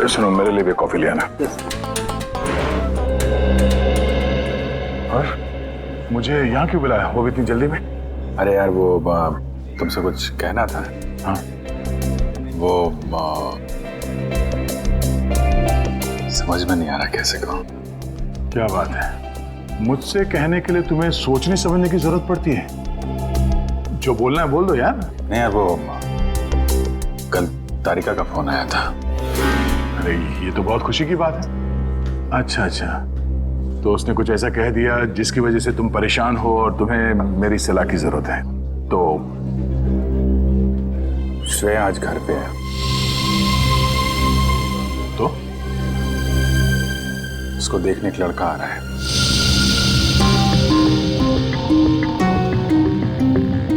सुनो, मेरे लिए भी कॉफी ले आना। और मुझे यहाँ क्यों बुलाया, वो भी इतनी जल्दी में? अरे यार वो तुमसे कुछ कहना था। हाँ, वो समझ में नहीं आ रहा कैसे कहूँ। क्या बात है, मुझसे कहने के लिए तुम्हें सोचने समझने की जरूरत पड़ती है? जो बोलना है बोल दो यार। नहीं यार, वो कल तारिका का फोन आया था। अरे ये तो बहुत खुशी की बात है। अच्छा अच्छा, तो उसने कुछ ऐसा कह दिया जिसकी वजह से तुम परेशान हो और तुम्हें मेरी सलाह की जरूरत है। तो श्रेया आज घर पे है। तो उसको देखने एक लड़का आ रहा है।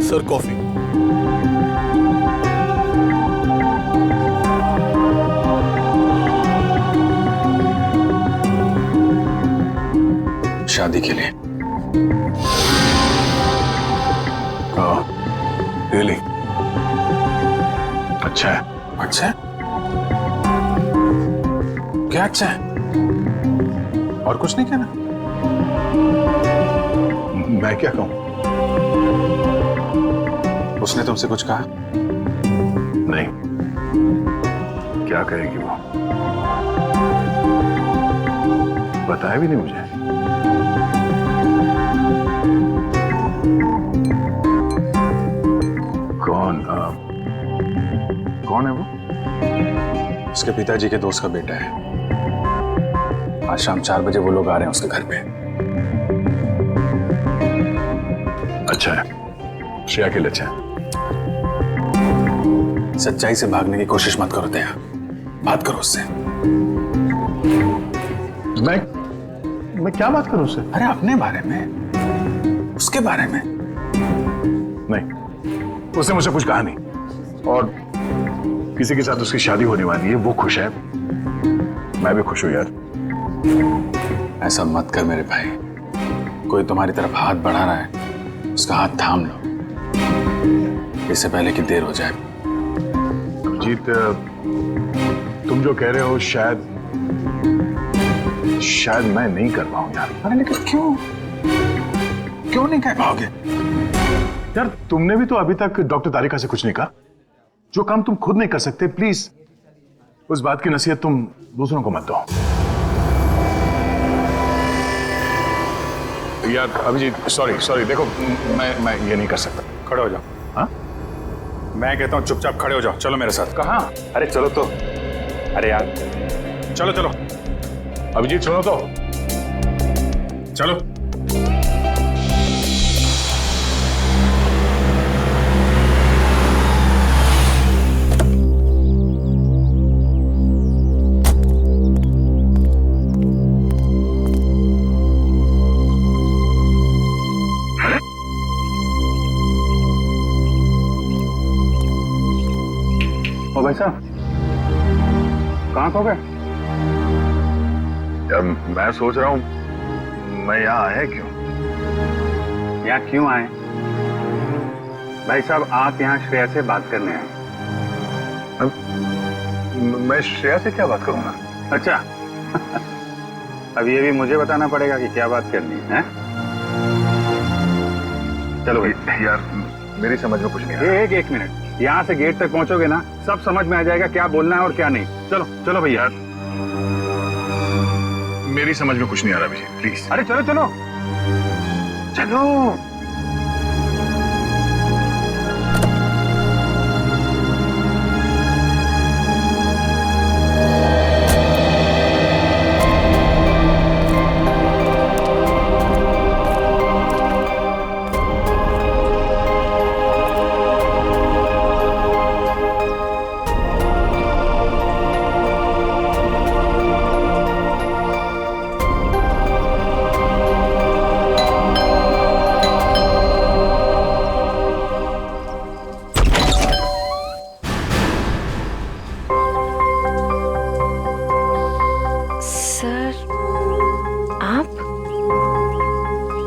Sir coffee. शादी के लिए। रियली? अच्छा है। अच्छा है? क्या अच्छा है? और कुछ नहीं कहना? मैं क्या कहूं? उसने तुमसे कुछ कहा? नहीं, क्या कहेगी वो? बताया भी नहीं मुझे। कौन है वो? उसके पिताजी के दोस्त का बेटा है। आज शाम 4 बजे वो लोग आ रहे हैं उसके घर पे। अच्छा है, श्रेया के लिए अच्छा है। सच्चाई से भागने की कोशिश मत करो दया, बात करो उससे। मैं क्या बात करूं उससे? अरे अपने बारे में, उसके बारे में। नहीं, उसने मुझसे कुछ कहा नहीं। और किसी के साथ उसकी शादी होने वाली है, वो खुश है, मैं भी खुश हूं यार। ऐसा मत कर मेरे भाई, कोई तुम्हारी तरफ हाथ बढ़ा रहा है, उसका हाथ थाम लो, इससे पहले कि देर हो जाए। अभिजीत, तुम जो कह रहे हो शायद मैं नहीं कर पाऊं यार। अरे लेकिन क्यों नहीं कह पाओगे? यार तुमने भी तो अभी तक डॉक्टर तारिका से कुछ नहीं कहा। जो काम तुम खुद नहीं कर सकते, प्लीज उस बात की नसीहत तुम दूसरों को मत दो। यार अभिजीत, सॉरी, देखो मैं ये नहीं कर सकता। खड़े हो जाओ। हाँ? मैं कहता हूँ चुपचाप खड़े हो जाओ, चलो मेरे साथ। कहाँ? अरे चलो तो। अरे यार चलो अभिजीत सुनो तो। चलो। ओ भाई साहब, कहाँ खो गए? मैं सोच रहा हूँ मैं यहाँ आया क्यों? यहाँ क्यों आए? भाई साहब, आप यहाँ श्रेया से बात करने आए। मैं श्रेया से क्या बात करूंगा? अच्छा अब ये भी मुझे बताना पड़ेगा कि क्या बात करनी है? चलो भाई। यार मेरी समझ में कुछ नहीं आ रहा। एक मिनट, यहाँ से गेट तक पहुंचोगे ना, सब समझ में आ जाएगा क्या बोलना है और क्या नहीं। चलो भैया। मेरी समझ में कुछ नहीं आ रहा अभिजीत, प्लीज। अरे चलो।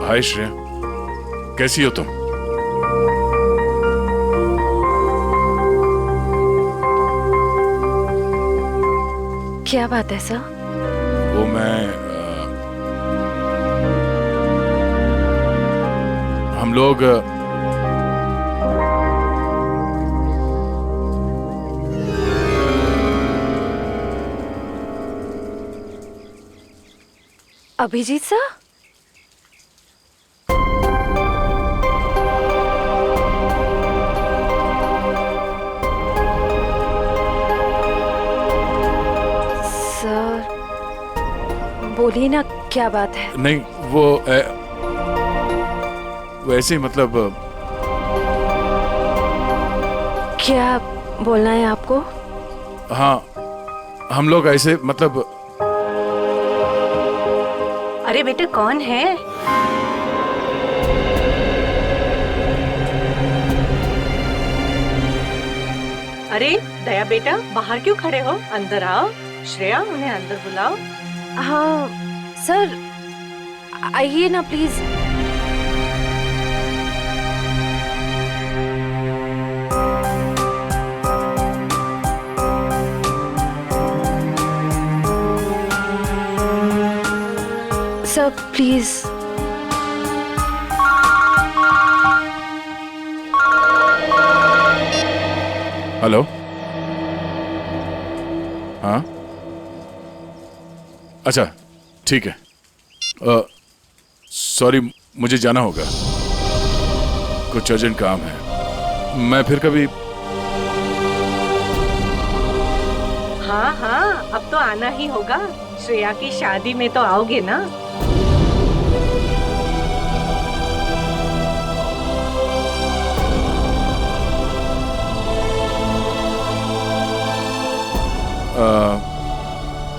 हाय श्रेया, कैसी हो तुम? क्या बात है सर? वो मैं हम लोग अभिजीत सर? सर बोलिए ना, क्या बात है? नहीं वो वैसे ही मतलब क्या बोलना है आपको? हाँ हम लोग ऐसे मतलब अरे बेटे कौन है? अरे दया बेटा, बाहर क्यों खड़े हो? अंदर आओ। श्रेया, उन्हें अंदर बुलाओ। हाँ सर, आइए ना प्लीज। Sir please. हेलो। हाँ अच्छा ठीक है। सॉरी मुझे जाना होगा, कुछ अर्जेंट काम है। मैं फिर कभी। हाँ हाँ, अब तो आना ही होगा। श्रेया की शादी में तो आओगे ना?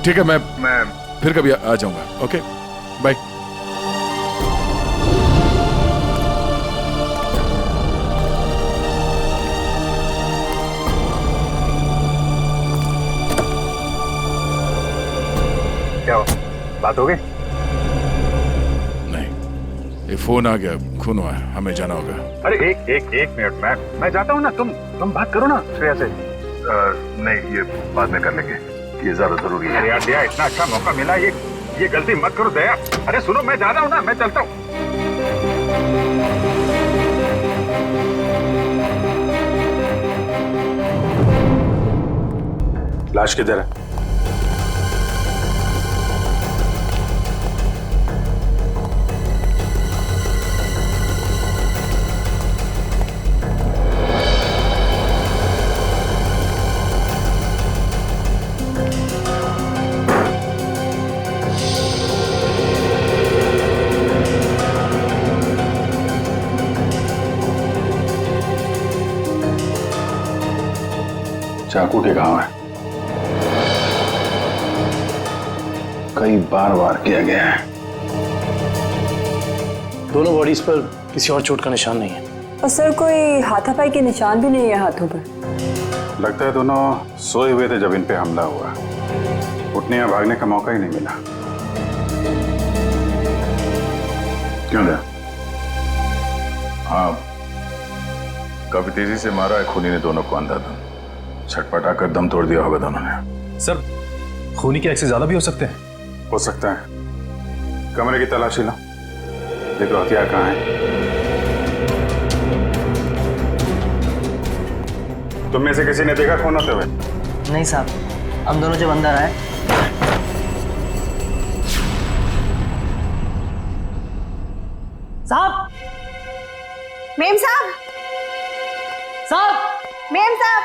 ठीक है, मैं फिर कभी आ जाऊंगा। Okay bye. क्या हो, बात हो गई? नहीं, ये फोन आ गया, खून हुआ है, हमें जाना होगा। अरे एक मिनट, मैं जाता हूँ ना, तुम बात करो ना श्रेया से। नहीं, ये बाद में कर लेंगे, ये ज्यादा जरूरी है। यार दया, इतना अच्छा मौका मिला, ये गलती मत करो दया। अरे सुनो, मैं जा रहा हूँ ना, मैं चलता हूँ। लाश किधर है? चाकू के घाव है, कई बार वार किया गया है। दोनों बॉडीज पर किसी और चोट का निशान नहीं है। और सर कोई हाथापाई के निशान भी नहीं है हाथों पर। लगता है दोनों सोए हुए थे जब इन पे हमला हुआ, उठने या भागने का मौका ही नहीं मिला। क्यों दया? हाँ, काफी तेजी से मारा है खूनी ने दोनों को अंधाधुन, छटपटा कर दम तोड़ दिया होगा दोनों ने। सर खूनी के एक्सेस ज्यादा भी हो सकते हैं। हो सकता है। कमरे की तलाशी लो, देखो हथियार कहाँ है। तुम में से किसी ने देखा खून होते हुए? नहीं साहब, हम दोनों जब अंदर आए। साहब, मेम साहब, मेम साहब।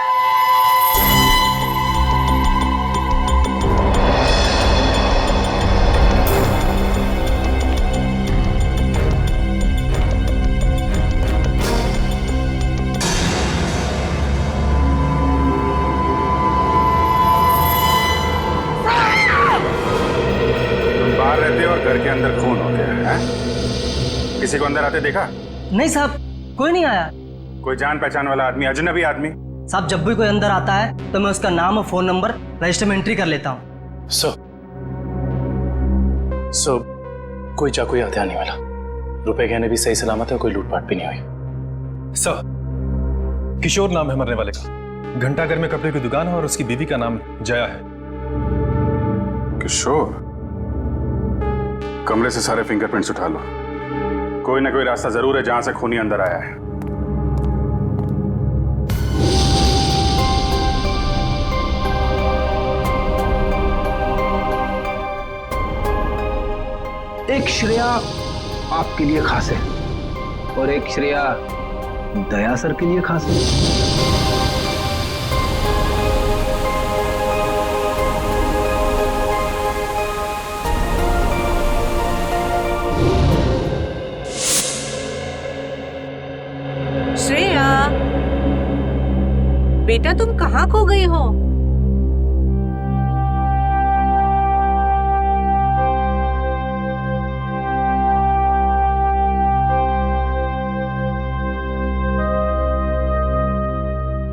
बाहर रहते हो और घर के अंदर खून हो गया है? किसी को अंदर आते देखा? नहीं साहब, कोई नहीं आया। कोई जान पहचान वाला आदमी, अजनबी आदमी? साहब जब भी कोई अंदर आता है तो मैं उसका नाम और फोन नंबर रजिस्टर में एंट्री कर लेता हूँ। सर कोई चाकू या हथियार नहीं मिला, रुपए गहने भी सही सलामत है, कोई लूटपाट भी नहीं हुई। सर किशोर नाम है मरने वाले का, घंटाघर में कपड़े की दुकान है और उसकी बीवी का नाम जया है। किशोर, कमरे से सारे फिंगरप्रिंट्स उठा लो। कोई ना कोई रास्ता जरूर है जहां से खूनी अंदर आया है। एक श्रेया आपके लिए खास है और एक श्रेया दया सर के लिए खास है। श्रेया, बेटा तुम कहाँ खो गई हो?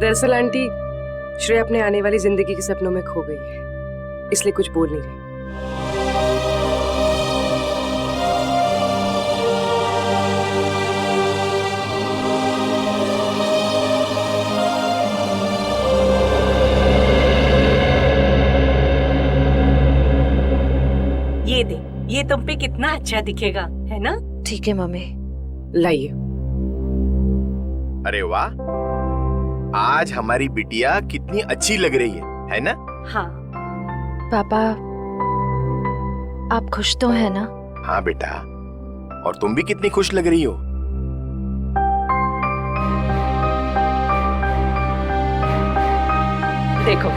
दरअसल आंटी, श्रेया अपने आने वाली जिंदगी के सपनों में खो गई है, इसलिए कुछ बोल नहीं रही। ये दे, ये तुम पे कितना अच्छा दिखेगा, है ना? ठीक है मम्मी। लाइए। अरे वाह, आज हमारी बिटिया कितनी अच्छी लग रही है ना? हाँ। पापा, आप खुश तो है ना? हाँ बेटा, और तुम भी कितनी खुश लग रही हो। देखो,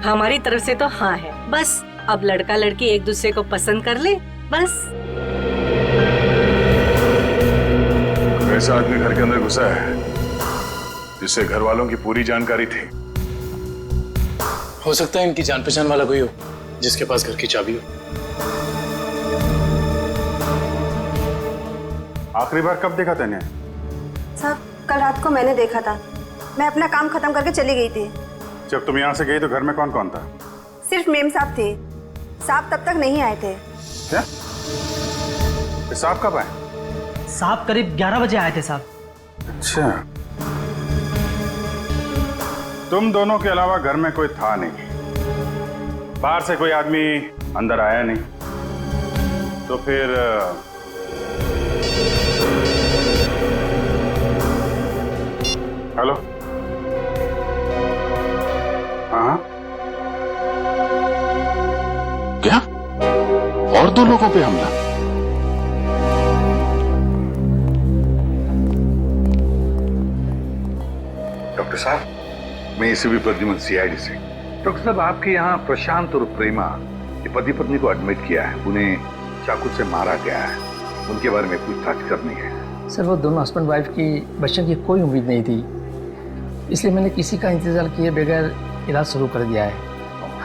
हमारी तरफ से तो हाँ है, बस अब लड़का लड़की एक दूसरे को पसंद कर ले, बस। ऐसा आदमी घर के अंदर घुसा है जिससे घर वालों की पूरी जानकारी थी। हो सकता है इनकी जान पहचान वाला कोई हो जिसके पास घर की चाबी हो। आखिरी बार कब देखा तूने? साहब, कल रात को मैंने देखा था। मैं अपना काम खत्म करके चली गई थी। जब तुम यहाँ से गई तो घर में कौन कौन था? सिर्फ मेम साहब थे। साहब तब तक नहीं आए थे। क्या? साहब कब आए? साहब करीब 11 बजे आए थे साहब। अच्छा, तुम दोनों के अलावा घर में कोई था नहीं, बाहर से कोई आदमी अंदर आया नहीं, तो फिर हेलो? हाँ, क्या? और 2 लोगों पे हमला? डॉक्टर साहब, मैं एसीपी प्रद्युमन, सीआईडी से। डॉक्टर साहब, आपके यहाँ प्रशांत और प्रेमा ये पति पत्नी को एडमिट किया है। उन्हें चाकू से मारा गया है। उनके बारे में पूछताछ करनी है। सर, वो दोनों हस्बैंड वाइफ की बच्चों की कोई उम्मीद नहीं थी, इसलिए मैंने किसी का इंतजार किए बगैर इलाज शुरू कर दिया है।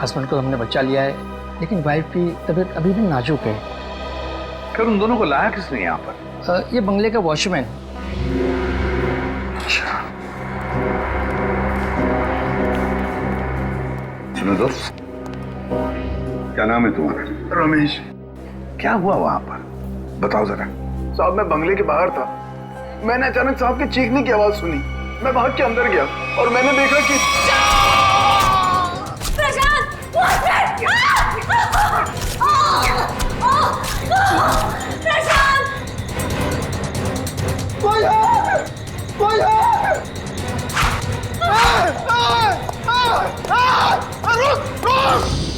हस्बैंड को हमने बचा लिया है, लेकिन वाइफ की तबीयत अभी भी नाजुक है। फिर उन दोनों को लाया किसने यहाँ पर? ये बंगले का वॉचमैन। अच्छा, सुनो दोस्त, क्या नाम है तुम्हारा? रमेश। क्या हुआ वहां पर, बताओ जरा। साहब, मैं बंगले के बाहर था। मैंने अचानक साहब के चीखने की आवाज सुनी। मैं भाग के अंदर गया और मैंने देखा कि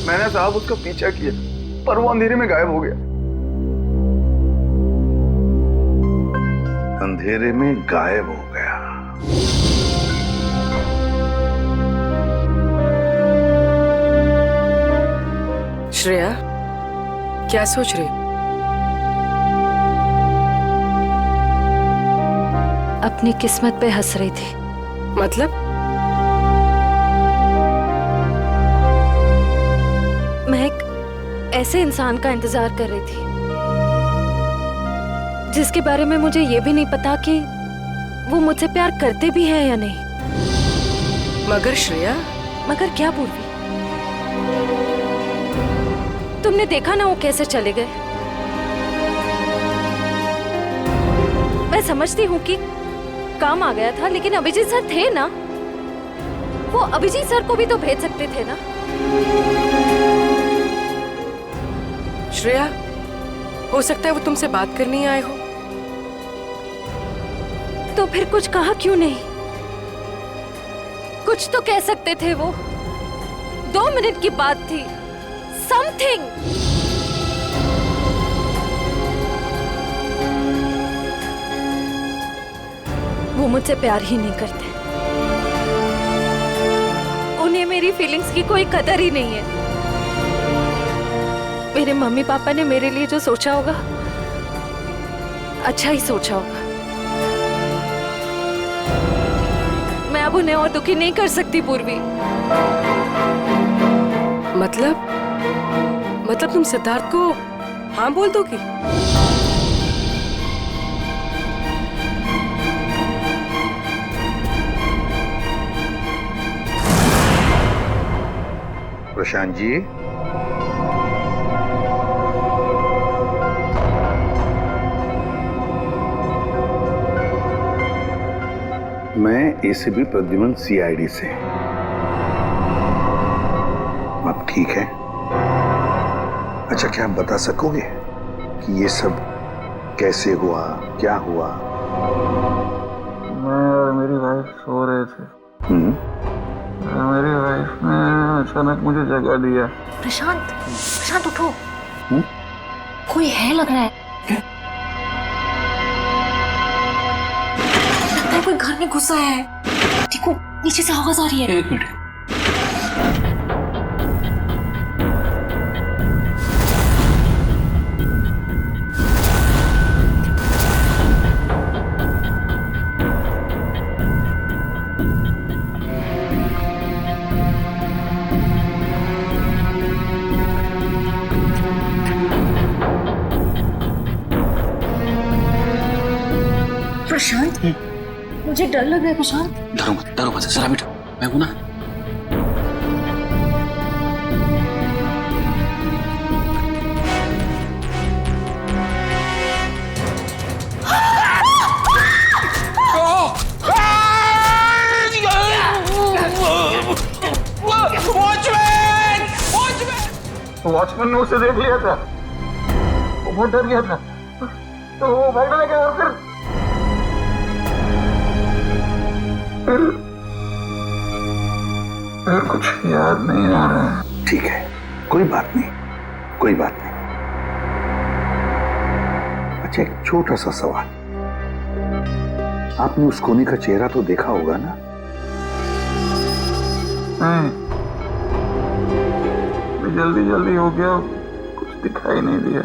मैंने साहब उसका पीछा किया, पर वो अंधेरे में गायब हो गया। अंधेरे में गायब हो गया? श्रेया, क्या सोच रही? अपनी किस्मत पे हंस रही थी। मतलब? मैं एक ऐसे इंसान का इंतजार कर रही थी जिसके बारे में मुझे ये भी नहीं पता कि वो मुझसे प्यार करते भी हैं या नहीं। मगर श्रेया। मगर क्या पूर्वी? तुमने देखा ना वो कैसे चले गए। मैं समझती हूँ कि काम आ गया था, लेकिन अभिजीत सर थे ना, वो अभिजीत सर को भी तो भेज सकते थे ना। श्रेया, हो सकता है वो तुमसे बात करने आए हो। तो फिर कुछ कहा क्यों नहीं? कुछ तो कह सकते थे वो। 2 मिनट की बात थी। समथिंग। वो मुझसे प्यार ही नहीं करते। उन्हें मेरी फीलिंग्स की कोई कदर ही नहीं है। मेरे मम्मी पापा ने मेरे लिए जो सोचा होगा, अच्छा ही सोचा होगा। मैं अब उन्हें और दुखी नहीं कर सकती पूर्वी। मतलब तुम सिद्धार्थ को हाँ बोल दोगी? प्रशांत जी, मैं एसीपी प्रद्युमन सीआईडी से। अब ठीक है। अच्छा, क्या आप बता सकोगे कि ये सब कैसे हुआ, क्या हुआ? मैं और मेरी वाइफ सो रहे थे। मेरी वाइफ ने अचानक मुझे जगा दिया। प्रशांत उठो। कोई है लग रहा है। लगता है कोई घर में घुसा है। देखो नीचे से आवाज आ रही है। 1 मिनट। प्रशांत, मुझे डर लग रहा है। प्रशांत, डरो मत, जरा बैठो, मैं हूं ना। वॉचमैन ने उसे देख लिया था। वो बहुत डर गया था, तो वो भागने लगा। और फिर कुछ याद नहीं आ रहा है। ठीक है, कोई बात नहीं, कोई बात नहीं। अच्छा, एक छोटा सा सवाल। आपने उस कोनी का चेहरा तो देखा होगा ना? जल्दी हो गया, कुछ दिखाई नहीं दिया।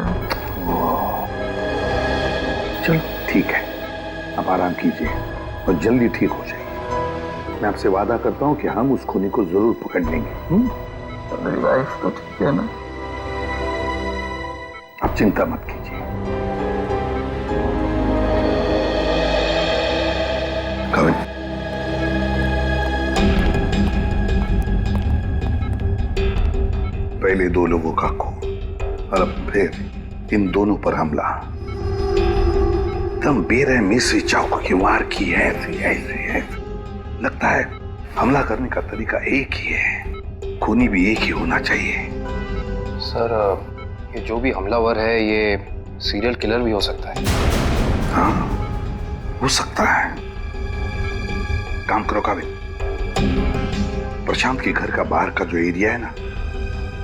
चल ठीक है, आप आराम कीजिए और जल्दी ठीक हो जाइए। मैं आपसे वादा करता हूं कि हम उस खूनी को जरूर पकड़ लेंगे। मेरी वाइफ तो ठीक है ना? आप चिंता मत कीजिए। कविन, पहले 2 लोगों का खून और अब फिर इन दोनों पर हमला। तुम बेरहमी से चाकू की वार की है। ऐसे लगता है हमला करने का तरीका एक ही है, खूनी भी एक ही होना चाहिए। सर, ये जो भी हमलावर है ये सीरियल किलर भी हो सकता है। हाँ, हो सकता है। काम करो काबिल, प्रशांत के घर का बाहर का जो एरिया है ना,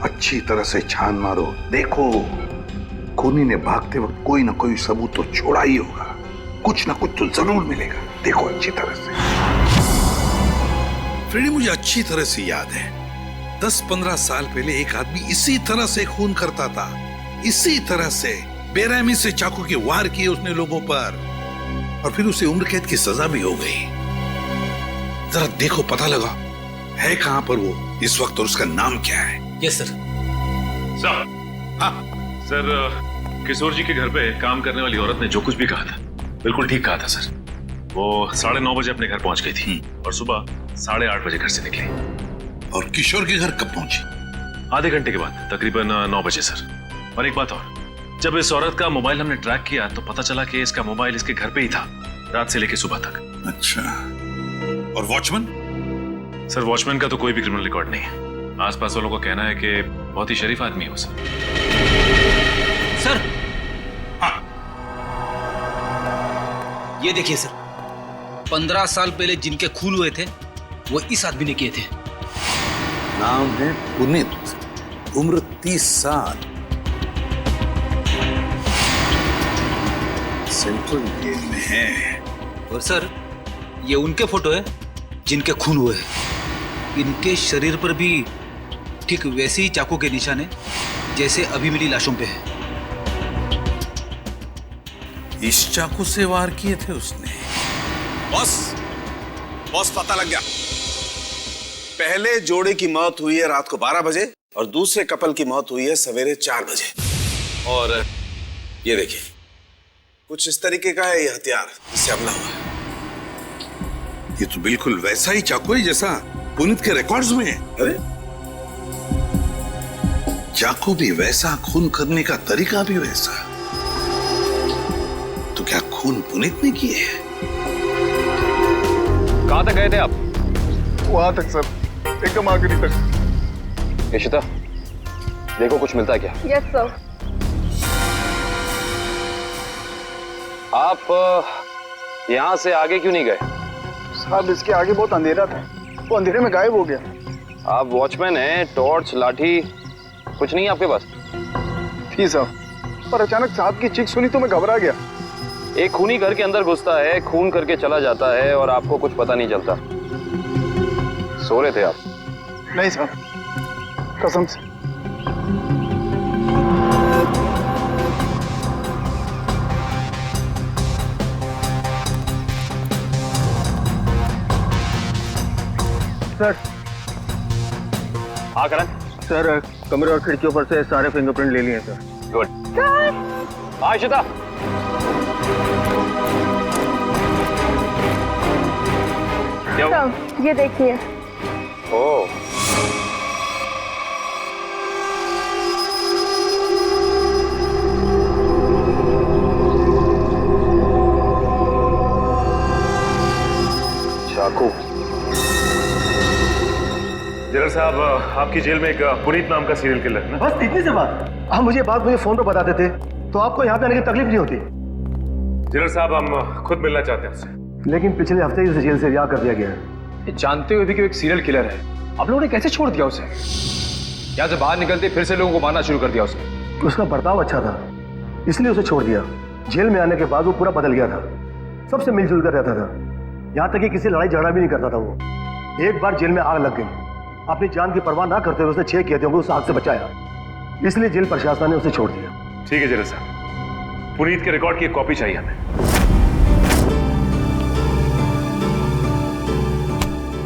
अच्छी तरह से छान मारो। देखो, खूनी ने भागते वक्त कोई ना कोई सबूत तो छोड़ा ही होगा। कुछ ना कुछ तो जरूर मिलेगा। देखो अच्छी तरह से। फ्रेडी, मुझे अच्छी तरह से याद है 10-15 साल पहले एक आदमी इसी तरह से खून करता था। इसी तरह से बेरहमी से चाकू के वार किए उसने लोगों पर, और फिर उसे उम्र कैद की सजा भी हो गई। जरा देखो, पता लगा है कहां पर वो इस वक्त और उसका नाम क्या है? Yes sir. सर, किशोर जी के घर पे काम करने वाली औरत ने जो कुछ भी कहा था बिल्कुल ठीक कहा था सर। वो 9:30 बजे अपने घर पहुंच गई थी और सुबह 8:30 बजे घर से निकली। और किशोर के घर कब पहुंची? आधे घंटे के बाद, तकरीबन 9 बजे सर। और एक बात और, जब इस औरत का मोबाइल हमने ट्रैक किया तो पता चला कि इसका मोबाइल इसके घर पे ही था रात से लेकर सुबह तक। अच्छा, और वॉचमैन? सर, वॉचमैन का तो कोई भी क्रिमिनल रिकॉर्ड नहीं है। आसपास वालों का कहना है कि बहुत ही शरीफ आदमी है वो सर। सर ये देखिए सर, 15 साल पहले जिनके खून हुए थे वो इस आदमी ने किए थे। नाम है पुनीत, उम्र 30 साल, सेंट्रल जेल में है। और सर ये उनके फोटो है जिनके खून हुए हैं। इनके शरीर पर भी ठीक वैसे ही चाकू के निशान है जैसे अभी मिली लाशों पे है। इस चाकू से वार किए थे उसने। बॉस पता लग गया। पहले जोड़े की मौत हुई है रात को 12 बजे और दूसरे कपल की मौत हुई है सवेरे 4 बजे। और ये देखिए, कुछ इस तरीके का है ये हथियार जिससे हमला हुआ है। ये तो बिल्कुल वैसा ही चाकू है जैसा पुनीत के रिकॉर्ड्स में है। अरे चाकू भी वैसा, खून करने का तरीका भी वैसा। तो क्या खून पुनीत ने किए है? कहां तक गए थे आप? वहां तक सर, एकदम आखिरी तक। इशिता, देखो कुछ मिलता है क्या? Yes sir. आप यहां से आगे क्यों नहीं गए? साहब इसके आगे बहुत अंधेरा था, वो अंधेरे में गायब हो गया। आप वॉचमैन हैं, टॉर्च, लाठी कुछ नहीं है आपके पास? थी साहब, पर अचानक साहब की चीख सुनी तो मैं घबरा गया। एक खूनी घर के अंदर घुसता है, खून करके चला जाता है और आपको कुछ पता नहीं चलता। सो रहे थे आप? नहीं साहब, कसम से। सर। हाँ करण। सर कमरे और खिड़कियों पर से सारे फिंगरप्रिंट ले लिए सर। गुड। हाँ इशिता। ये देखिए। ओह। चाकू। जनरल साहब, आपकी जेल में एक पुनीत नाम का सीरियल किलर है ना? बस इतनी सी बात। आप मुझे बात फोन पर बता देते तो आपको यहाँ पे आने की तकलीफ नहीं होती। जनरल साहब, हम खुद मिलना चाहते हैं उससे। लेकिन पिछले हफ्ते ही उसे जेल से रिहा कर दिया गया है। जानते हुए भी कि वो एक सीरियल किलर है, आप लोगों ने कैसे छोड़ दिया उसे? यहाँ से बाहर निकलते फिर से लोगों को मारना शुरू कर दिया उसे। उसका बर्ताव अच्छा था इसलिए उसे छोड़ दिया। जेल में आने के बाद वो पूरा बदल गया था, सबसे मिलजुल कर रहता था, यहाँ तक कि किसी लड़ाई झगड़ा भी नहीं करता था वो। एक बार जेल में आग लग गई, अपनी जान की परवाह ना करते हुए उसने 6 किए थे, उस आग से बचाया, इसलिए जेल प्रशासन ने उसे छोड़ दिया। ठीक है जनरल साहब, पुनीत के रिकॉर्ड की एक कॉपी चाहिए हमें।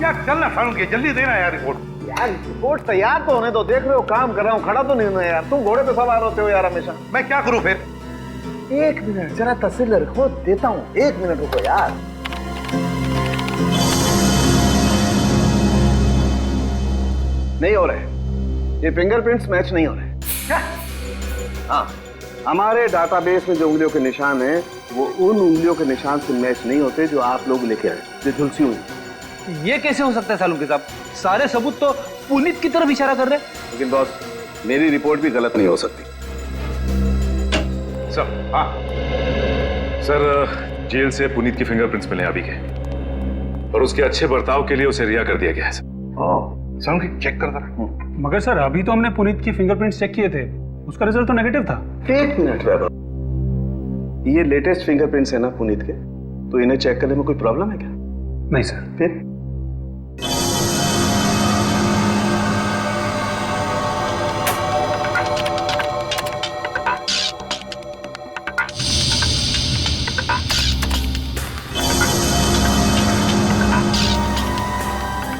यार चलना फारूक, जल्दी देना यार रिपोर्ट। यार रिपोर्ट तैयार तो होने दो, देख रहे हो काम कर रहा हूँ, खड़ा तो नहीं हूं यार। तुम घोड़े पे सवार होते हो यार हमेशा। मैं क्या करूं फिर? 1 मिनट जरा तस्वीर रखो, देता हूँ। 1 मिनट रुको यार। नहीं हो रहे, ये फिंगरप्रिंट्स मैच नहीं हो रहे। क्या? हाँ, हमारे डाटाबेस में जो उंगलियों के निशान हैं वो उन उंगलियों के निशान से मैच नहीं होते जो आप लोग लेके आए, जो झुलसी हुई। ये कैसे हो सकता है सालुंके साहब? सारे सबूत तो पुनीत की तरफ इशारा कर रहे हैं। लेकिन बॉस, मेरी रिपोर्ट भी गलत नहीं हो सकती। सर, हाँ सर, जेल से पुनीत की फिंगरप्रिंट्स मिले अभी के, और उसके अच्छे बर्ताव के लिए उसे रिहा कर दिया गया है। सर चेक कर दो। मगर सर अभी तो हमने पुनीत की फिंगरप्रिंट्स चेक किए थे, उसका रिजल्ट तो नेगेटिव था। 1 मिनट वैभव, ये लेटेस्ट फिंगरप्रिंट्स है ना पुनीत के, तो इन्हें चेक करने में कोई प्रॉब्लम है क्या? नहीं सर। फिर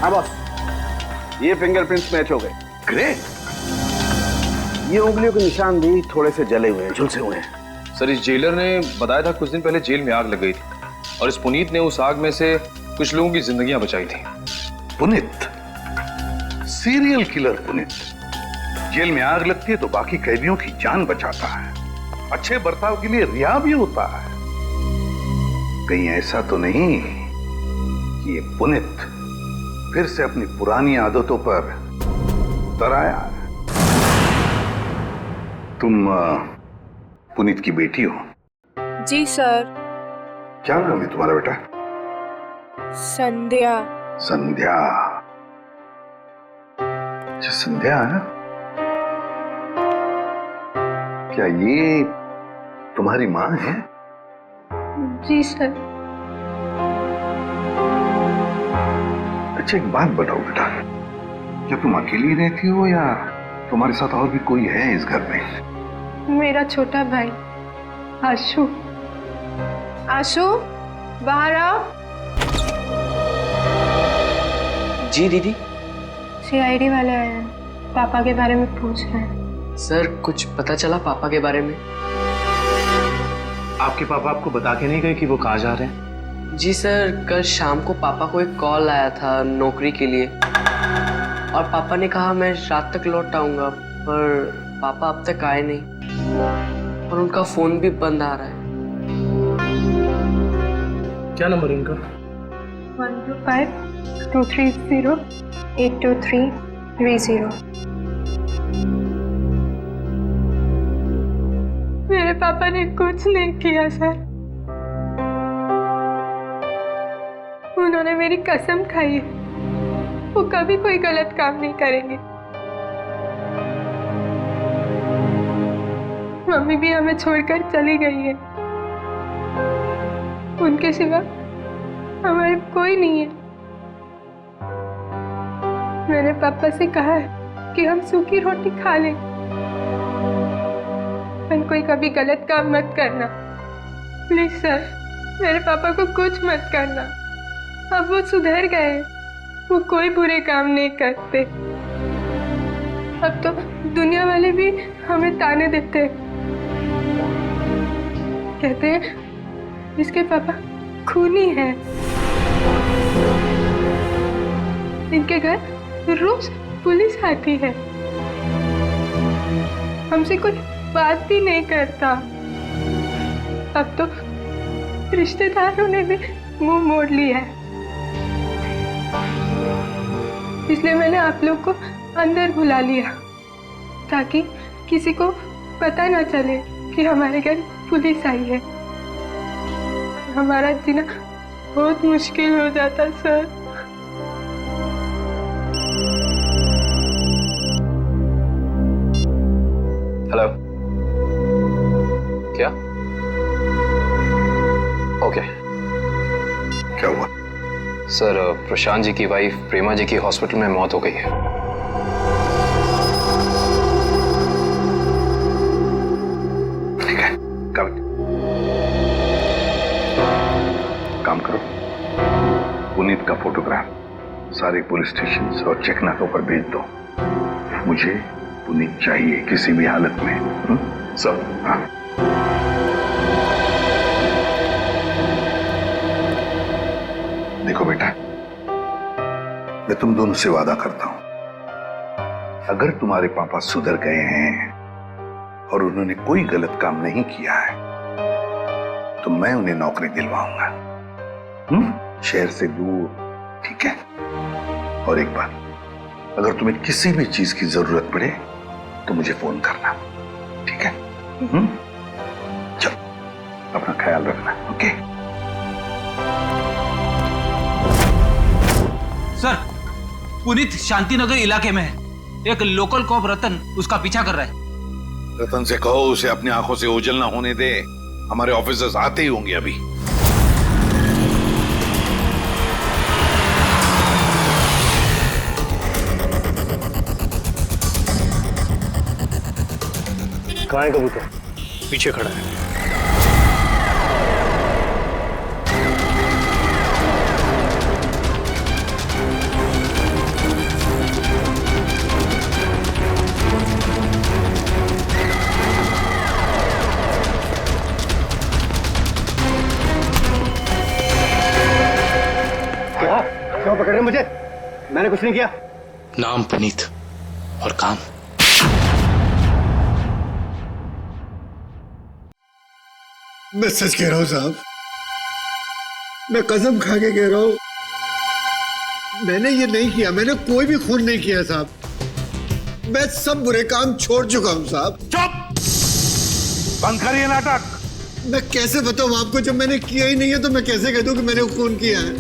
हाँ बॉस, ये फिंगरप्रिंट्स मैच हो गए। ग्रेट। ये उंगलियों के निशान भी थोड़े से जले हुए हैं, झुलसे हुए हैं। सर इस जेलर ने बताया था कुछ दिन पहले जेल में आग लग गई थी और इस पुनीत ने उस आग में से कुछ लोगों की जिंदगियां बचाई थी। Puneet, serial killer Puneet, jail में आग लगती है तो बाकी कैदियों की जान बचाता है, अच्छे बर्ताव के लिए रिहा भी होता है। कहीं ऐसा तो नहीं कि ये पुनीत फिर से अपनी पुरानी आदतों पर उतर आया? तुम पुनीत की बेटी हो? जी सर। क्या नाम है तुम्हारा बेटा? संध्या। संध्या। अच्छा संध्या है ना? क्या ये तुम्हारी माँ है? जी सर। अच्छा एक बात बताओ बेटा, क्या तुम अकेली रहती हो या तुम्हारे साथ और भी कोई है इस घर में? मेरा छोटा भाई आशु। आशु बाहर आओ। जी दीदी। सीआईडी वाले आए हैं, पापा के बारे में पूछ रहे हैं। सर कुछ पता चला पापा के बारे में? आपके पापा आपको बता के नहीं गए कि वो कहाँ जा रहे हैं? जी सर, कल शाम को पापा को एक कॉल आया था नौकरी के लिए और पापा ने कहा मैं रात तक लौट आऊंगा, पर पापा अब तक आए नहीं और उनका फोन भी बंद आ रहा है। क्या नंबर है उनका? 125-230-82330। मेरे पापा ने कुछ नहीं किया सर। उन्होंने मेरी कसम खाई है, वो कभी कोई गलत काम नहीं करेंगे। मम्मी भी हमें छोड़कर चली गई है, उनके सिवा हमारे कोई नहीं है। मैंने पापा से कहा है कि हम सूखी रोटी खा लें, पर कोई कभी गलत काम मत करना प्लीज सर। मेरे पापा को कुछ मत करना, अब वो सुधर गए, वो कोई बुरे काम नहीं करते। अब तो दुनिया वाले भी हमें ताने देते, कहते हैं इसके पापा खूनी है। इनके घर रोज पुलिस आती है, हमसे कोई बात भी नहीं करता। अब तो रिश्तेदारों ने भी मुंह मोड़ लिया है, इसलिए मैंने आप लोग को अंदर बुला लिया ताकि किसी को पता ना चले कि हमारे घर पुलिस आई है। हमारा जीना बहुत मुश्किल हो जाता सर। हेलो, क्या? ओके। क्या हुआ? सर प्रशांत जी की वाइफ प्रेमा जी की हॉस्पिटल में मौत हो गई है। ठीक है, काम करो, पुनीत का फोटोग्राफ सारे पुलिस स्टेशन और चेक नाकों पर भेज दो। मुझे पुनीत चाहिए किसी भी हालत में। सब हाँ। देखो बेटा, मैं तुम दोनों से वादा करता हूं, अगर तुम्हारे पापा सुधर गए हैं और उन्होंने कोई गलत काम नहीं किया है तो मैं उन्हें नौकरी दिलवाऊंगा, शहर से दूर, ठीक है? और एक बात, अगर तुम्हें किसी भी चीज की जरूरत पड़े तो मुझे फोन करना, ठीक है? चलो, अपना ख्याल रखना, ओके? सर, पुनीत शांतिनगर इलाके में है। एक लोकल कॉप रतन उसका पीछा कर रहा है। रतन से कहो उसे अपनी आंखों से ओझल ना होने दे, हमारे ऑफिसर्स आते ही होंगे अभी। कहाँ है कबूतर? पीछे खड़ा है। क्यों पकड़ रहे मुझे? मैंने कुछ नहीं किया। नाम पुनीत और काम। मैं सच कह रहा हूं साहब, मैं कसम खा के कह रहा हूं, मैंने ये नहीं किया, मैंने कोई भी खून नहीं किया साहब। मैं सब बुरे काम छोड़ चुका हूं साहब। चुप! बंद करिए नाटक। मैं कैसे बताऊं आपको, जब मैंने किया ही नहीं है तो मैं कैसे कह दूं कि मैंने खून किया है?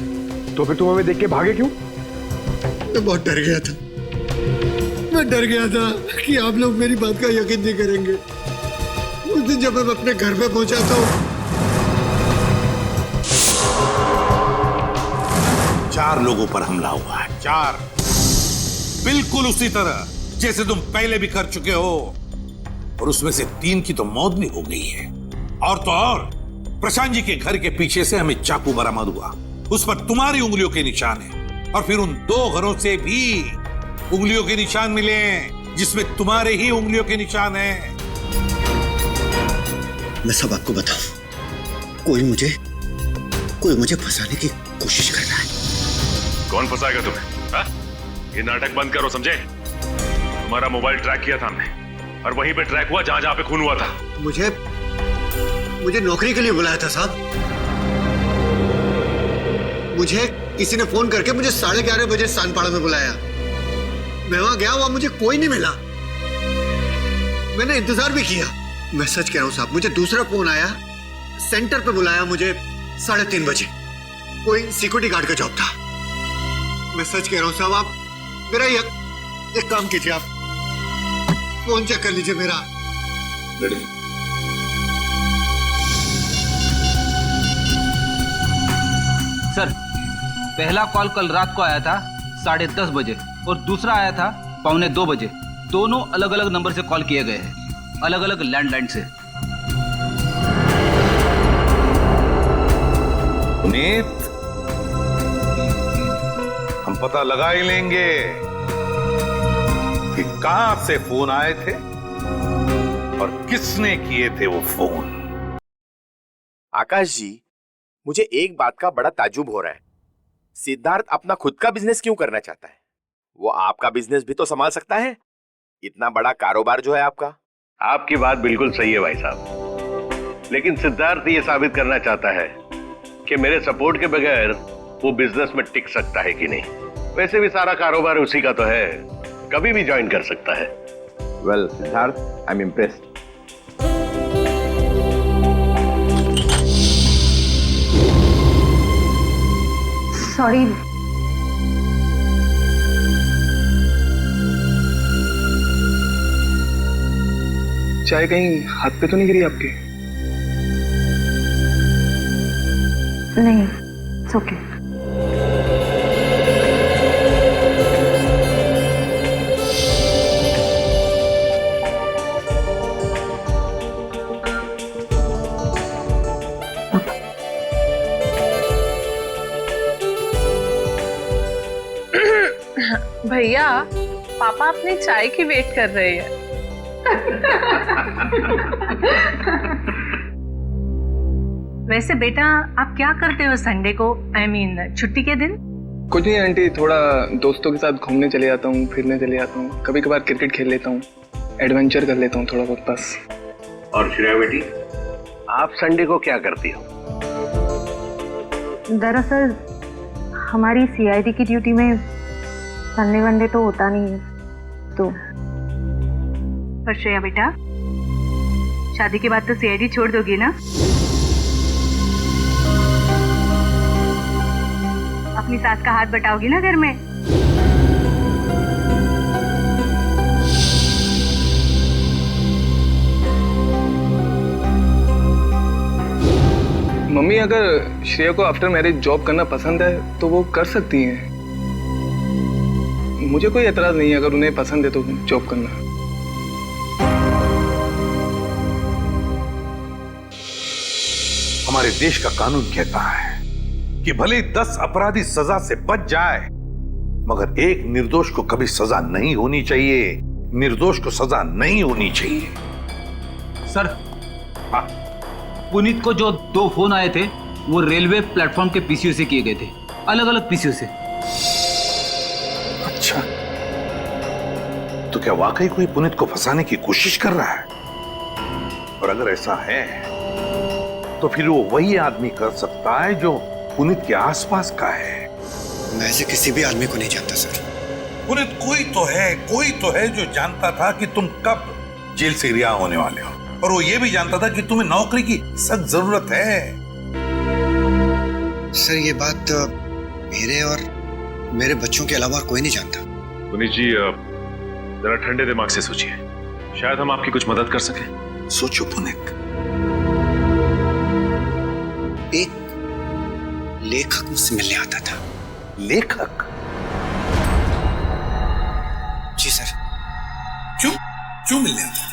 तो फिर तुम हमें देख के भागे क्यों? मैं बहुत डर गया था। मैं डर गया था कि आप लोग मेरी बात का यकीन नहीं करेंगे। उस दिन जब मैं अपने घर पे पहुंचा तो 4 लोगों पर हमला हुआ है, 4। बिल्कुल उसी तरह जैसे तुम पहले भी कर चुके हो, और उसमें से 3 की तो मौत भी हो गई है। और तो और प्रशांत जी के घर के पीछे से हमें चाकू बरामद हुआ, उस पर तुम्हारी उंगलियों के निशान है। और फिर उन 2 घरों से भी उंगलियों के निशान मिले जिसमें तुम्हारे ही उंगलियों के निशान हैं। मैं सब आपको बताऊं, कोई मुझे फंसाने की कोशिश कर रहा है। कौन फंसाएगा तुम्हें? हा? ये नाटक बंद करो, समझे? तुम्हारा मोबाइल ट्रैक किया था हमने, और वहीं पे ट्रैक हुआ जहां पे खून हुआ था। मुझे नौकरी के लिए बुलाया था साहब। मुझे किसी ने फोन करके मुझे 11:30 बजे सानपाड़ा में बुलाया। मैं वहां गया, वहां मुझे कोई नहीं मिला। मैंने इंतजार भी किया। मैं सच कह रहा हूं साहब, मुझे दूसरा फोन आया, सेंटर पे बुलाया मुझे 3:30 बजे। कोई सिक्योरिटी गार्ड का जॉब था। मैं सच कह रहा हूं साहब, आप मेरा एक काम कीजिए, आप फोन चेक कर लीजिए मेरा। सर, पहला कॉल कल रात को आया था 10:30 बजे और दूसरा आया था 1:45 बजे। दोनों अलग अलग नंबर से कॉल किए गए हैं, अलग अलग लैंडलाइन से। पुनीत, हम पता लगा ही लेंगे कि कहां से फोन आए थे और किसने किए थे वो फोन। आकाश जी, मुझे एक बात का बड़ा ताज्जुब हो रहा है। सिद्धार्थ अपना खुद का बिजनेस क्यों करना चाहता है? वो आपका बिजनेस भी तो संभाल सकता है। इतना बड़ा कारोबार जो है आपका। आपकी बात बिल्कुल सही है भाई साहब, लेकिन सिद्धार्थ ये साबित करना चाहता है कि मेरे सपोर्ट के बगैर वो बिजनेस में टिक सकता है कि नहीं। वैसे भी सारा कारोबार उसी का तो है, कभी भी ज्वाइन कर सकता है। Well Siddharth, I am impressed. Sorry. चाय कहीं हाथ पे तो नहीं गिरी आपके? नहीं, इट्स ओके। भैया, पापा अपनी चाय की वेट कर रहे हैं। वैसे बेटा, आप क्या करते हो संडे को, I mean, छुट्टी के दिन? कुछ नहीं आंटी, थोड़ा दोस्तों के साथ घूमने चले जाता हूँ, फिरने चले जाता हूँ, कभी कभार क्रिकेट खेल लेता हूँ, एडवेंचर कर लेता हूँ थोड़ा बहुत, बस। और श्रेया बेटी, आप संडे को क्या करती हो? दरअसल हमारी CID की ड्यूटी में संडे वनडे तो होता नहीं है, तो। पर श्रेया बेटा, शादी के बाद तो CID छोड़ दोगी ना? अपनी सास का हाथ बटाओगी ना घर में? मम्मी, अगर श्रेया को आफ्टर मैरिज जॉब करना पसंद है तो वो कर सकती हैं। मुझे कोई एतराज नहीं है अगर उन्हें पसंद है तो जॉब करना। हमारे देश का कानून कहता है कि भले 10 अपराधी सजा से बच जाए, मगर एक निर्दोष को कभी सजा नहीं होनी चाहिए। निर्दोष को सजा नहीं होनी चाहिए। सर, पुनीत को जो 2 फोन आए थे वो रेलवे प्लेटफॉर्म के पीसीओ से किए गए थे, अलग अलग पीसीओ से। अच्छा, तो क्या वाकई कोई पुनीत को फंसाने की कोशिश कर रहा है? और अगर ऐसा है तो फिर वो वही आदमी कर सकता है जो पुनीत के आसपास का है। मैं ऐसे किसी भी आदमी को नहीं जानता सर। पुनीत कोई तो है जो जानता था कि तुम कब जेल से रिहा होने वाले हो। और वो ये भी जानता था कि तुम्हें नौकरी की सख्त जरूरत है। सर ये बात मेरे और मेरे बच्चों के अलावा और कोई नहीं जानता। पुनीत जी जरा ठंडे दिमाग से सोचिए, शायद हम आपकी कुछ मदद कर सकें। सोचो पुनीत। एक लेखक मुझसे मिलने आता था। लेखक? जी सर। क्यों मिलने आता था?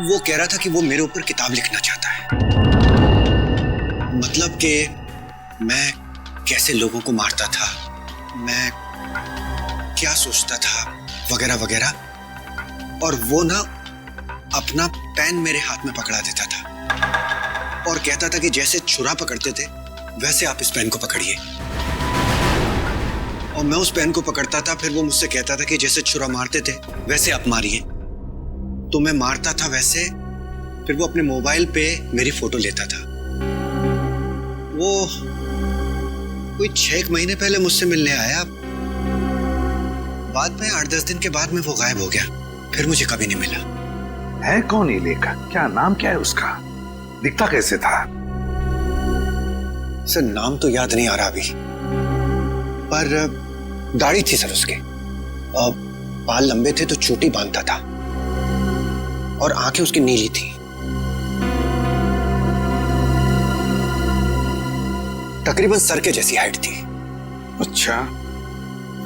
वो कह रहा था कि वो मेरे ऊपर किताब लिखना चाहता है। मतलब कि मैं कैसे लोगों को मारता था, मैं क्या सोचता था, वगैरह वगैरह। और वो ना अपना पेन मेरे हाथ में पकड़ा देता था और कहता था कि जैसे छुरा पकड़ते थे वैसे आप इस पेन को पकड़िए। और मैं उस पेन को पकड़ता था, फिर वो मुझसे कहता था कि जैसे छुरा मारते थे वैसे आप मारिए। तो मैं मारता था वैसे, फिर वो अपने मोबाइल पे मेरी फोटो लेता था। वो कोई 6 महीने पहले मुझसे मिलने आया। बाद में 8-10 दिन के बाद में वो गायब हो गया, फिर मुझे कभी नहीं मिला। है कौन ये लेखक? क्या नाम क्या है उसका? दिखता कैसे था? सर नाम तो याद नहीं आ रहा अभी, पर दाढ़ी थी सर उसके, बाल लंबे थे तो चोटी बांधता था और आंखें उसकी नीली थी। तकरीबन सर के जैसी हाइट थी। अच्छा,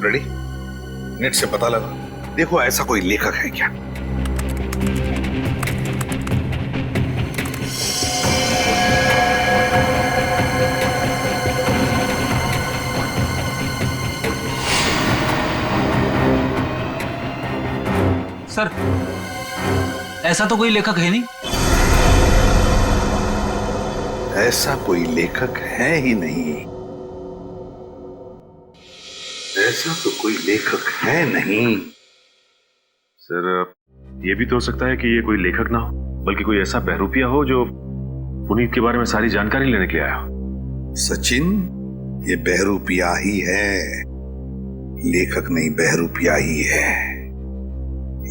रेडी? नेट से पता लगा, देखो ऐसा कोई लेखक है क्या। सर ऐसा तो कोई लेखक है नहीं। ऐसा कोई लेखक है ही नहीं। ऐसा तो कोई लेखक है नहीं। सर ये भी तो हो सकता है कि ये कोई लेखक ना हो, बल्कि कोई ऐसा बहरूपिया हो जो पुनीत के बारे में सारी जानकारी लेने के लिए आया हो। सचिन, ये बहरूपिया ही है, लेखक नहीं, बहरूपिया ही है।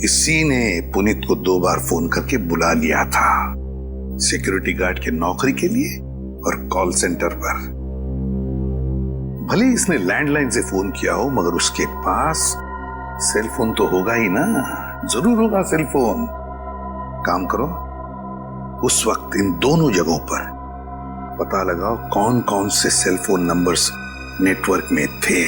इसी ने पुनीत को 2 बार फोन करके बुला लिया था, सिक्योरिटी गार्ड के नौकरी के लिए और कॉल सेंटर पर। भले इसने लैंडलाइन से फोन किया हो, मगर उसके पास सेल फोन तो होगा ही ना, जरूर होगा सेल फोन। काम करो, उस वक्त इन दोनों जगहों पर पता लगाओ कौन कौन से सेल फोन नंबर्स नेटवर्क में थे।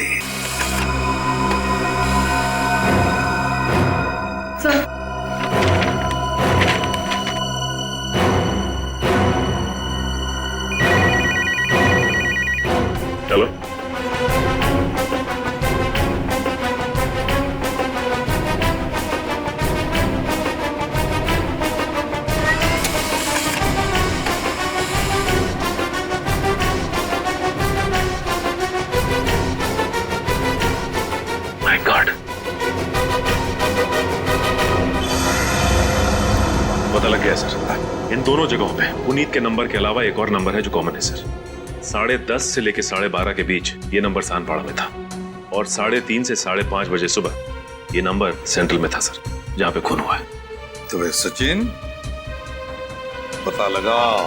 चलो माय गॉड, पता लग गया सर। इन दोनों जगहों पे पुनीत के नंबर के अलावा एक और नंबर है जो कॉमन है सर। 10:30 से लेकर 12:30 के बीच ये नंबर सानपाड़ा में था और 3:30 से 5:30 बजे सुबह ये नंबर सेंट्रल में था सर, जहां पे खून हुआ है। तो सचिन, पता लगाओ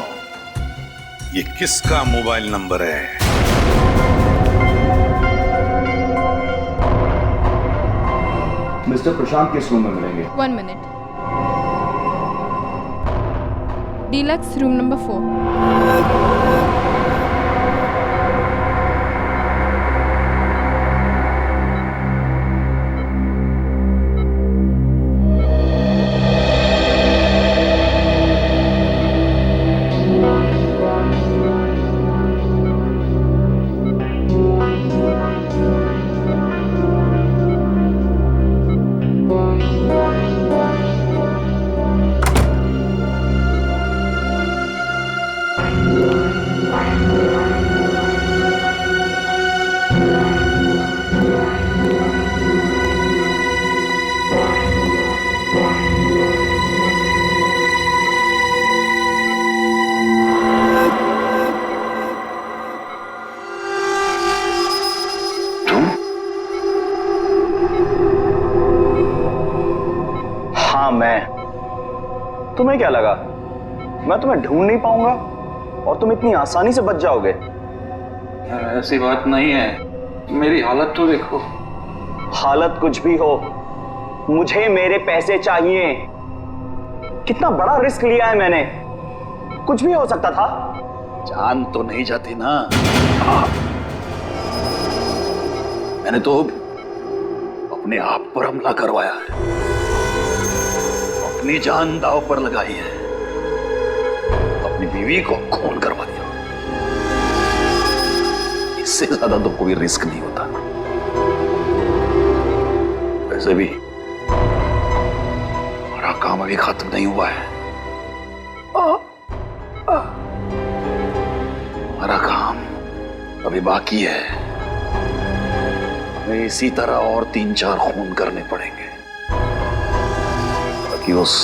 ये किसका मोबाइल नंबर है। मिस्टर प्रशांत किस रूम में मिलेंगे? 1 मिनट। Deluxe room number 4। तुम्हें क्या लगा मैं तुम्हें ढूंढ नहीं पाऊंगा और तुम इतनी आसानी से बच जाओगे? ऐसी बात नहीं है, मेरी हालत तो देखो। हालत कुछ भी हो, मुझे मेरे पैसे चाहिए। कितना बड़ा रिस्क लिया है मैंने, कुछ भी हो सकता था। जान तो नहीं जाती ना। मैंने तो अपने आप पर हमला करवाया है, अपनी जान दांव पर लगाई है, अपनी बीवी को खून करवा दिया। इससे ज्यादा तो कोई रिस्क नहीं होता। वैसे भी हमारा काम अभी खत्म नहीं हुआ है। हमारा काम अभी बाकी है। हमें इसी तरह और 3-4 खून करने पड़ेंगे ताकि उस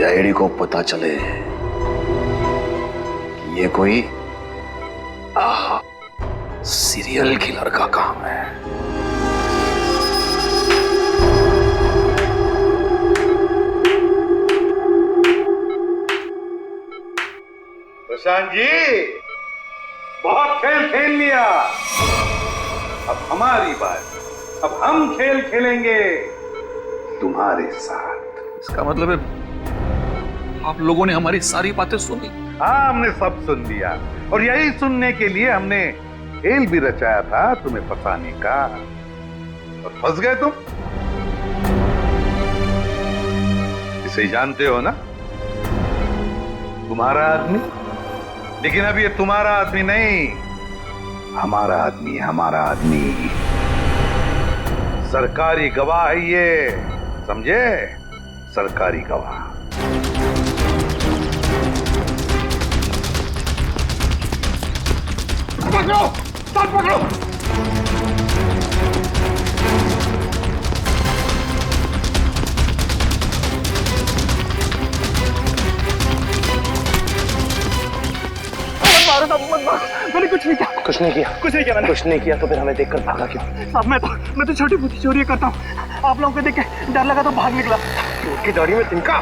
आईडी को पता चले कि ये कोई सीरियल किलर का काम है। प्रशांत जी, बहुत खेल खेल लिया, अब हमारी बात। अब हम खेल खेलेंगे तुम्हारे साथ। इसका मतलब है आप लोगों ने हमारी सारी बातें सुनी? हाँ, हमने सब सुन लिया और यही सुनने के लिए हमने खेल भी रचाया था तुम्हें फंसाने का, और फंस गए तुम। इसे जानते हो ना, तुम्हारा आदमी। लेकिन अब ये तुम्हारा आदमी नहीं, हमारा आदमी, हमारा आदमी। सरकारी गवाह है ये, समझे? सरकारी गवाह। पकड़ो, साथ पकड़ो। मैंने कुछ नहीं किया। कुछ नहीं किया? कुछ नहीं किया मैंने। कुछ नहीं किया तो फिर हमें देखकर भागा क्यों? साहब मैं तो छोटी मोटी चोरी करता हूँ। आप लोगों को देख के डर लगा तो भाग निकला। उनकी दाढ़ी में तिनका।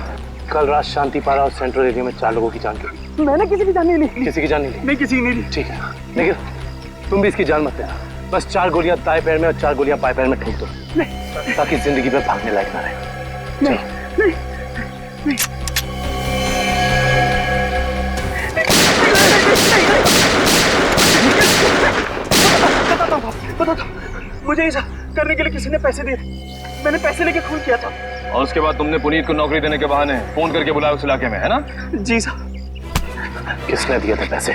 कल रात शांति पारा और सेंट्रल एरिया में 4 लोगों की जान गई। मैंने किसी की जान नहीं ली। किसी की जान नहीं ली? नहीं, किसी की नहीं ली। ठीक है, लेकिन तुम भी इसकी जान मत लेना। बस 4 गोलियां दाएं पैर में और 4 गोलियां बाएं पैर में ठोक दो, ताकि जिंदगी में भागने लायक ना रहे। नहीं। बताता हूँ, मुझे ऐसा करने के लिए किसी ने पैसे दिए। मैंने पैसे लेके खून किया था। और उसके बाद तुमने पुनीत को नौकरी देने के बहाने फोन करके बुलाया उस इलाके में, है ना? जी साहब। किसने दिए थे पैसे?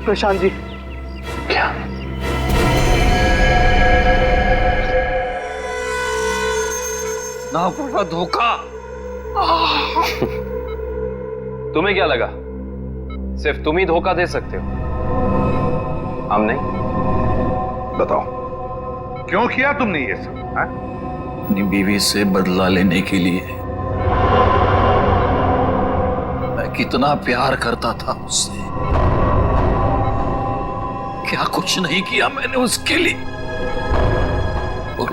प्रशांत जी। क्या? ना पड़ा धोखा। तुम्हें क्या लगा सिर्फ तुम ही धोखा दे सकते हो, हम नहीं? बताओ, क्यों किया तुमने ये सब? अपनी बीवी से बदला लेने के लिए। मैं कितना प्यार करता था उससे, क्या कुछ नहीं किया मैंने उसके लिए। और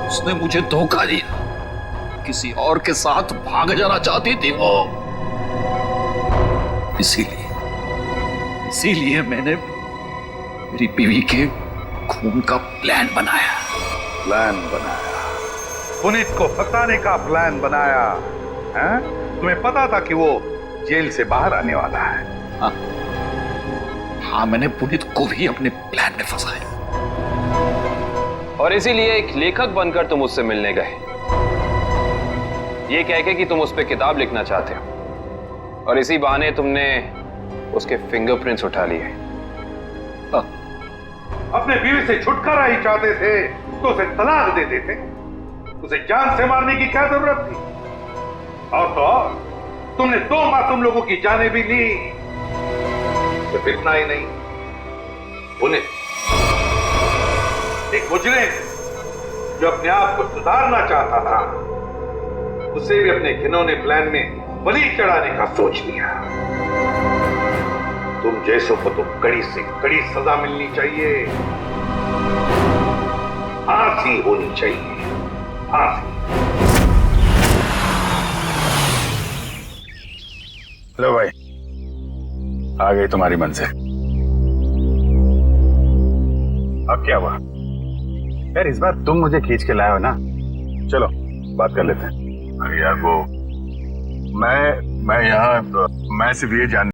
उसने मुझे धोखा दिया। किसी और के साथ भाग जाना चाहती थी वो। इसीलिए मैंने मेरी बीवी के खून का प्लान बनाया। पुनीत को फंसाने का प्लान बनाया, हैं? तुम्हें पता था कि वो जेल से बाहर आने वाला है? हाँ, मैंने पुनीत को भी अपने प्लान में फंसाया। और इसीलिए एक लेखक बनकर तुम उससे मिलने गए, ये कह के कि तुम उस पर किताब लिखना चाहते हो, और इसी बहाने तुमने उसके फिंगरप्रिंट्स उठा लिए। अपने बीवी से छुटकारा ही चाहते थे तो उसे तलाक दे देते। उसे जान से मारने की क्या जरूरत थी? और तो और, तुमने 2 मासूम लोगों की जानें भी ली। सिर्फ इतना ही नहीं, पुनीत एक मुजरिम जो अपने आप को सुधारना चाहता था, उसे भी अपने घिनौने प्लान में बलि चढ़ाने का सोच लिया। तुम जैसों को तो कड़ी से कड़ी सजा मिलनी चाहिए, फांसी होनी चाहिए, फांसी। लो भाई, आ गई तुम्हारी मंजिल। अब क्या हुआ यार, इस बार तुम मुझे खींच के लाए हो ना, चलो बात कर लेते हैं। अरे यार वो मैं यहाँ मैं सिर्फ ये जान